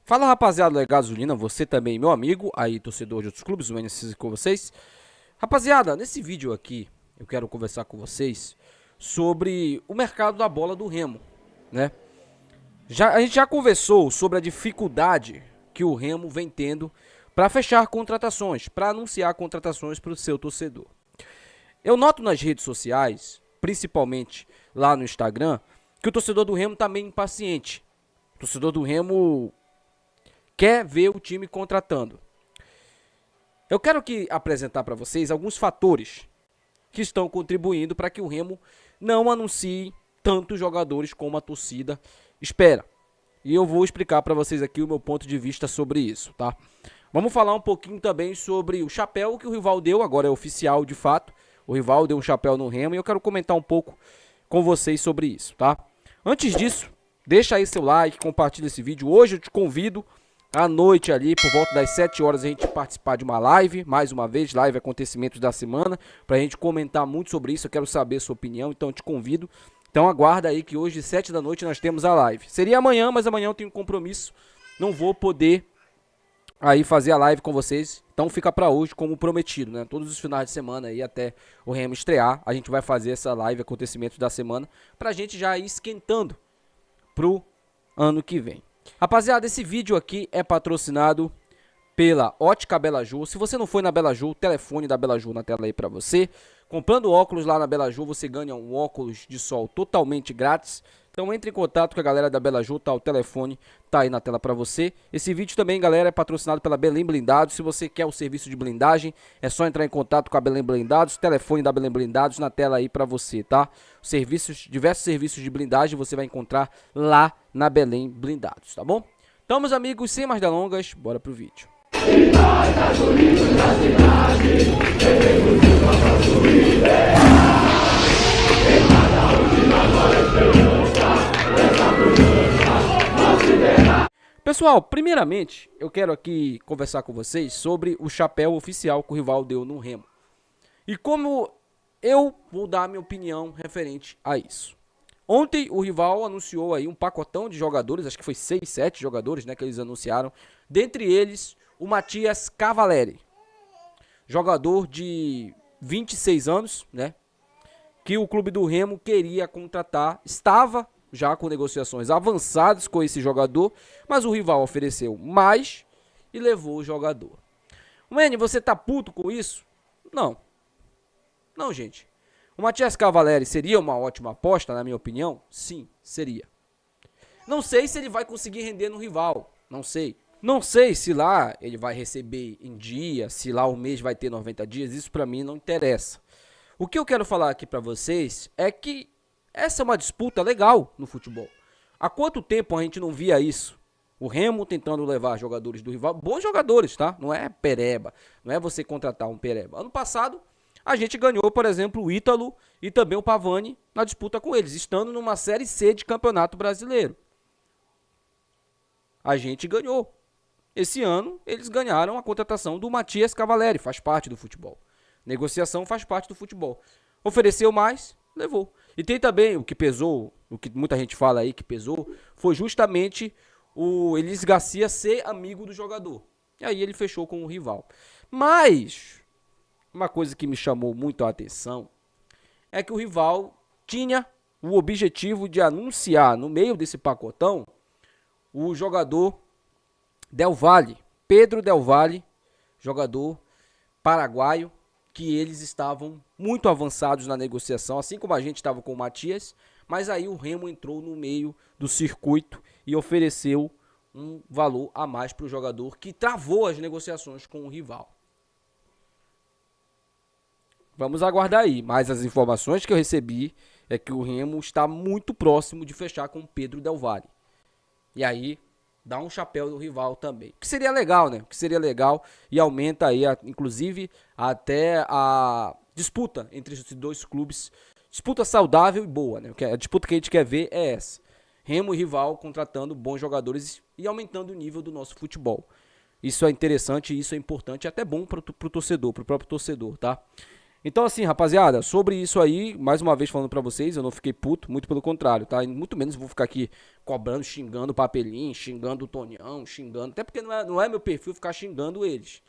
Fala rapaziada da Gasolina, você também, meu amigo, aí torcedor de outros clubes, o NSC com vocês. Rapaziada, nesse vídeo aqui, eu quero conversar com vocês sobre o mercado da bola do Remo, né? A gente já conversou sobre a dificuldade que o Remo vem tendo para fechar contratações, para anunciar contratações para o seu torcedor. Eu noto nas redes sociais, principalmente lá no Instagram, que o torcedor do Remo tá meio impaciente. O torcedor do Remo quer ver o time contratando. Eu quero apresentar para vocês alguns fatores que estão contribuindo para que o Remo não anuncie tantos jogadores como a torcida espera. E eu vou explicar para vocês aqui o meu ponto de vista sobre isso, tá? Vamos falar um pouquinho também sobre o chapéu que o rival deu, agora é oficial de fato. O rival deu um chapéu no Remo e eu quero comentar um pouco com vocês sobre isso, tá? Antes disso, deixa aí seu like, compartilha esse vídeo. Hoje eu te convido à noite ali, por volta das 7 horas, a gente participar de uma live, mais uma vez, live acontecimentos da semana, pra gente comentar muito sobre isso. Eu quero saber a sua opinião, então eu te convido. Então aguarda aí que hoje, 7 da noite, nós temos a live. Seria amanhã, mas amanhã eu tenho um compromisso, não vou poder aí fazer a live com vocês. Então fica pra hoje como prometido, né? Todos os finais de semana aí até o Remo estrear, a gente vai fazer essa live acontecimentos da semana, pra gente já ir esquentando pro ano que vem. Rapaziada, esse vídeo aqui é patrocinado pela Ótica Belaju. Se você não foi na Belaju, o telefone da Belaju na tela aí pra você. Comprando óculos lá na Belaju, você ganha um óculos de sol totalmente grátis. Então entre em contato com a galera da Belaju, tá? O telefone tá aí na tela pra você. Esse vídeo também, galera, é patrocinado pela Belém Blindados. Se você quer o serviço de blindagem, é só entrar em contato com a Belém Blindados. Telefone da Belém Blindados na tela aí pra você, tá? Diversos serviços de blindagem você vai encontrar lá na Belém Blindados, tá bom? Então, meus amigos, sem mais delongas, bora pro vídeo. Pessoal, primeiramente, eu quero aqui conversar com vocês sobre o chapéu oficial que o rival deu no Remo. E como eu vou dar a minha opinião referente a isso. Ontem o rival anunciou aí um pacotão de jogadores, acho que foi 6, 7 jogadores, né, que eles anunciaram. Dentre eles, o Matias Cavalieri, jogador de 26 anos, né, que o clube do Remo queria contratar, estava já com negociações avançadas com esse jogador, mas o rival ofereceu mais e levou o jogador. Mano, você tá puto com isso? Não. Não, gente. O Matias Cavalieri seria uma ótima aposta, na minha opinião? Sim, seria. Não sei se ele vai conseguir render no rival. Não sei. Não sei se lá ele vai receber em dia, se lá o mês vai ter 90 dias. Isso pra mim não interessa. O que eu quero falar aqui pra vocês é que essa é uma disputa legal no futebol. Há quanto tempo a gente não via isso? O Remo tentando levar jogadores do rival, bons jogadores, tá? Não é pereba, não é você contratar um pereba. Ano passado, a gente ganhou, por exemplo, o Ítalo e também o Pavani na disputa com eles, estando numa Série C de Campeonato Brasileiro. A gente ganhou. Esse ano, eles ganharam a contratação do Matias Cavalieri, faz parte do futebol. Negociação faz parte do futebol. Ofereceu mais, levou. E tem também o que pesou, o que muita gente fala aí que pesou, foi justamente o Elis Garcia ser amigo do jogador. E aí ele fechou com o rival. Mas uma coisa que me chamou muito a atenção é que o rival tinha o objetivo de anunciar no meio desse pacotão o jogador Del Valle, Pedro Del Valle, jogador paraguaio, que eles estavam muito avançados na negociação, assim como a gente estava com o Matias, mas aí o Remo entrou no meio do circuito e ofereceu um valor a mais para o jogador, que travou as negociações com o rival. Vamos aguardar aí, mas as informações que eu recebi é que o Remo está muito próximo de fechar com o Pedro Del Valle. E aí dá um chapéu no rival também. O que seria legal, né? O que seria legal e aumenta aí, inclusive, até a disputa entre os dois clubes. Disputa saudável e boa, né? A disputa que a gente quer ver é essa. Remo e rival contratando bons jogadores e aumentando o nível do nosso futebol. Isso é interessante e isso é importante e até bom para o torcedor, para o próprio torcedor, tá? Então, assim, rapaziada, sobre isso aí, mais uma vez falando pra vocês, eu não fiquei puto, muito pelo contrário, tá? E muito menos vou ficar aqui cobrando, xingando o Papelinho, xingando o Tonião, xingando. Até porque não é meu perfil ficar xingando eles.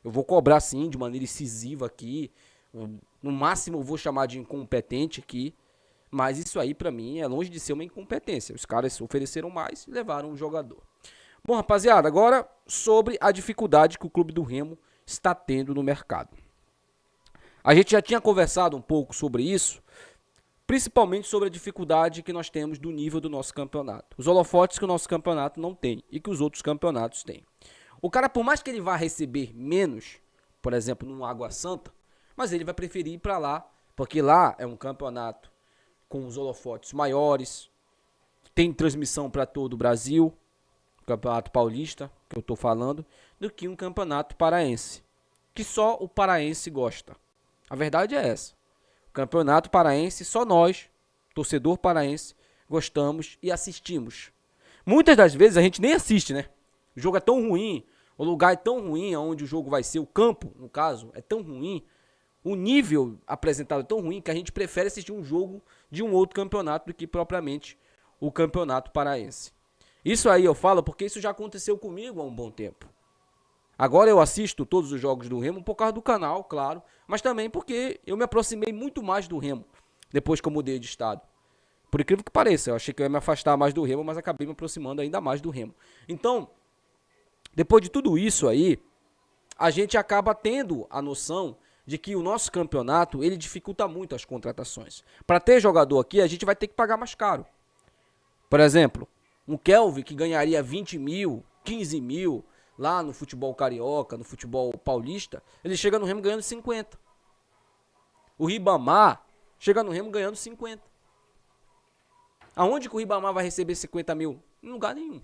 Eu vou cobrar sim, de maneira incisiva aqui. No máximo eu vou chamar de incompetente aqui. Mas isso aí pra mim é longe de ser uma incompetência. Os caras ofereceram mais e levaram o jogador. Bom, rapaziada, agora sobre a dificuldade que o Clube do Remo está tendo no mercado. A gente já tinha conversado um pouco sobre isso, principalmente sobre a dificuldade que nós temos do nível do nosso campeonato. Os holofotes que o nosso campeonato não tem e que os outros campeonatos têm. O cara, por mais que ele vá receber menos, por exemplo, no Água Santa, mas ele vai preferir ir para lá, porque lá é um campeonato com os holofotes maiores, tem transmissão para todo o Brasil, campeonato paulista, que eu estou falando, do que um campeonato paraense, que só o paraense gosta. A verdade é essa. O campeonato paraense, só nós, torcedor paraense, gostamos e assistimos. Muitas das vezes a gente nem assiste, né? O jogo é tão ruim, o lugar é tão ruim onde o jogo vai ser, o campo, no caso, é tão ruim, o nível apresentado é tão ruim que a gente prefere assistir um jogo de um outro campeonato do que propriamente o campeonato paraense. Isso aí eu falo porque isso já aconteceu comigo há um bom tempo. Agora eu assisto todos os jogos do Remo por causa do canal, claro, mas também porque eu me aproximei muito mais do Remo depois que eu mudei de estado. Por incrível que pareça, eu achei que eu ia me afastar mais do Remo, mas acabei me aproximando ainda mais do Remo. Então, depois de tudo isso aí, a gente acaba tendo a noção de que o nosso campeonato, ele dificulta muito as contratações. Para ter jogador aqui, a gente vai ter que pagar mais caro. Por exemplo, um Kelvin que ganharia 20 mil, 15 mil, lá no futebol carioca, no futebol paulista, ele chega no Remo ganhando 50. O Ribamar chega no Remo ganhando 50. Aonde que o Ribamar vai receber 50 mil? Em lugar nenhum.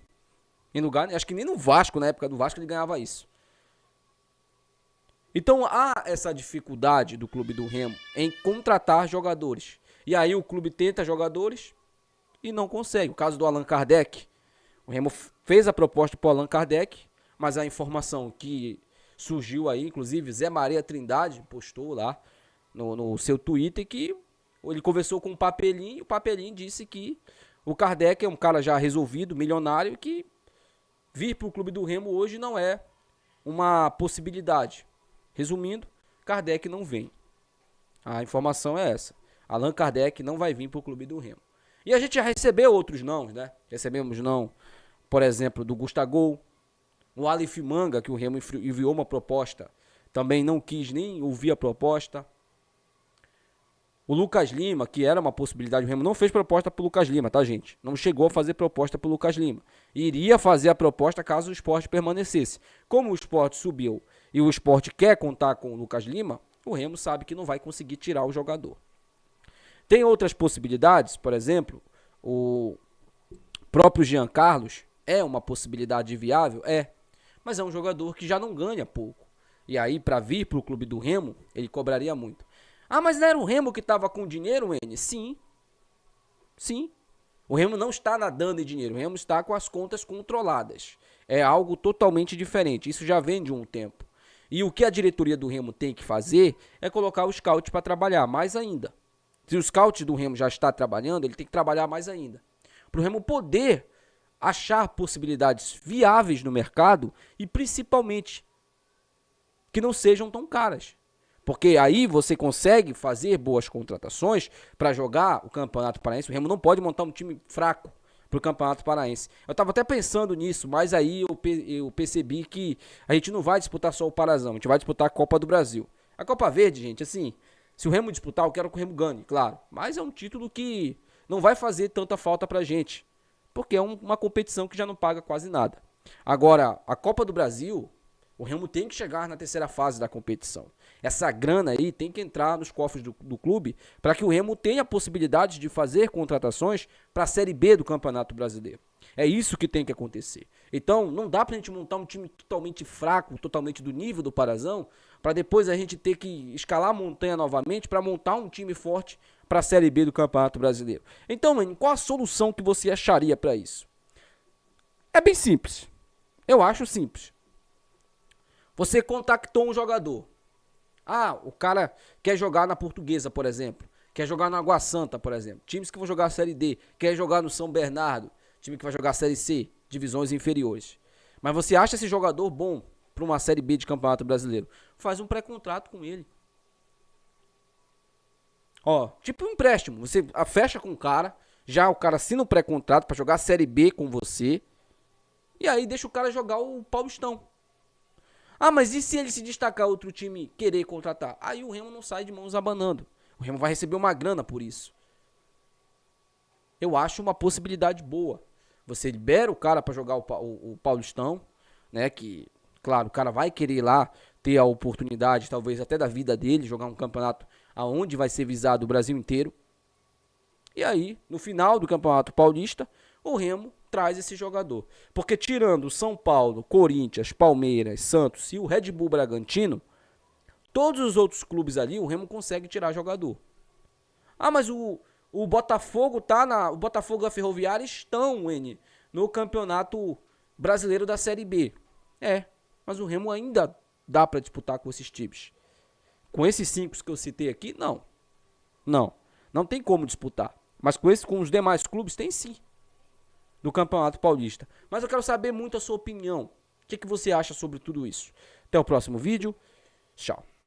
Acho que nem no Vasco, na época do Vasco, ele ganhava isso. Então há essa dificuldade do clube do Remo em contratar jogadores. E aí o clube tenta jogadores e não consegue. O caso do Allan Kardec. O Remo fez a proposta para o Allan Kardec, mas a informação que surgiu aí, inclusive Zé Maria Trindade postou lá no seu Twitter que ele conversou com o Papelinho e o Papelinho disse que o Kardec é um cara já resolvido, milionário, e que vir para o clube do Remo hoje não é uma possibilidade. Resumindo, Kardec não vem. A informação é essa. Allan Kardec não vai vir para o clube do Remo. E a gente já recebeu outros não, né? Recebemos não, por exemplo, do Gustavo, o Aleph Manga, que o Remo enviou uma proposta, também não quis nem ouvir a proposta. O Lucas Lima, que era uma possibilidade, o Remo não fez proposta para o Lucas Lima, tá, gente? Não chegou a fazer proposta para o Lucas Lima. Iria fazer a proposta caso o Sport permanecesse. Como o Sport subiu e o Sport quer contar com o Lucas Lima, o Remo sabe que não vai conseguir tirar o jogador. Tem outras possibilidades, por exemplo, o próprio Jean Carlos é uma possibilidade viável? É. Mas é um jogador que já não ganha pouco. E aí, para vir para o clube do Remo, ele cobraria muito. Ah, mas não era o Remo que estava com dinheiro, N? Sim. Sim. O Remo não está nadando em dinheiro. O Remo está com as contas controladas. É algo totalmente diferente. Isso já vem de um tempo. E o que a diretoria do Remo tem que fazer é colocar o scout para trabalhar mais ainda. Se o scout do Remo já está trabalhando, ele tem que trabalhar mais ainda. Para o Remo poder achar possibilidades viáveis no mercado e principalmente que não sejam tão caras. Porque aí você consegue fazer boas contratações para jogar o Campeonato Paraense. O Remo não pode montar um time fraco para o Campeonato Paraense. Eu estava até pensando nisso, mas aí eu percebi que a gente não vai disputar só o Parazão, a gente vai disputar a Copa do Brasil. A Copa Verde, gente, assim, se o Remo disputar, eu quero que o Remo ganhe, claro. Mas é um título que não vai fazer tanta falta pra gente, porque é uma competição que já não paga quase nada. Agora, a Copa do Brasil, o Remo tem que chegar na terceira fase da competição. Essa grana aí tem que entrar nos cofres do clube para que o Remo tenha a possibilidade de fazer contratações para a Série B do Campeonato Brasileiro. É isso que tem que acontecer. Então, não dá pra gente montar um time totalmente fraco, totalmente do nível do Parazão, para depois a gente ter que escalar a montanha novamente para montar um time forte para a Série B do Campeonato Brasileiro. Então, mano, qual a solução que você acharia para isso? É bem simples. Eu acho simples. Você contactou um jogador. Ah, o cara quer jogar na Portuguesa, por exemplo. Quer jogar na Água Santa, por exemplo. Times que vão jogar a Série D. Quer jogar no São Bernardo. Time que vai jogar a Série C. Divisões inferiores. Mas você acha esse jogador bom para uma Série B de Campeonato Brasileiro? Faz um pré-contrato com ele. Ó, tipo um empréstimo. Você fecha com o cara. Já o cara assina o pré-contrato para jogar a Série B com você. E aí deixa o cara jogar o Paulistão. Ah, mas e se ele se destacar, outro time querer contratar? Aí o Remo não sai de mãos abanando. O Remo vai receber uma grana por isso. Eu acho uma possibilidade boa. Você libera o cara para jogar o Paulistão, né? Que, claro, o cara vai querer ir lá ter a oportunidade, talvez até da vida dele, jogar um campeonato aonde vai ser visado o Brasil inteiro. E aí, no final do Campeonato Paulista, o Remo traz esse jogador. Porque tirando o São Paulo, Corinthians, Palmeiras, Santos e o Red Bull Bragantino, todos os outros clubes ali, o Remo consegue tirar jogador. Ah, mas o Botafogo o Botafogo e a Ferroviária estão, no Campeonato Brasileiro da Série B. É, mas o Remo ainda dá para disputar com esses times. Com esses 5 que eu citei aqui, não. Não tem como disputar. Mas com os demais clubes, tem sim. Do Campeonato Paulista. Mas eu quero saber muito a sua opinião. O que você acha sobre tudo isso? Até o próximo vídeo. Tchau.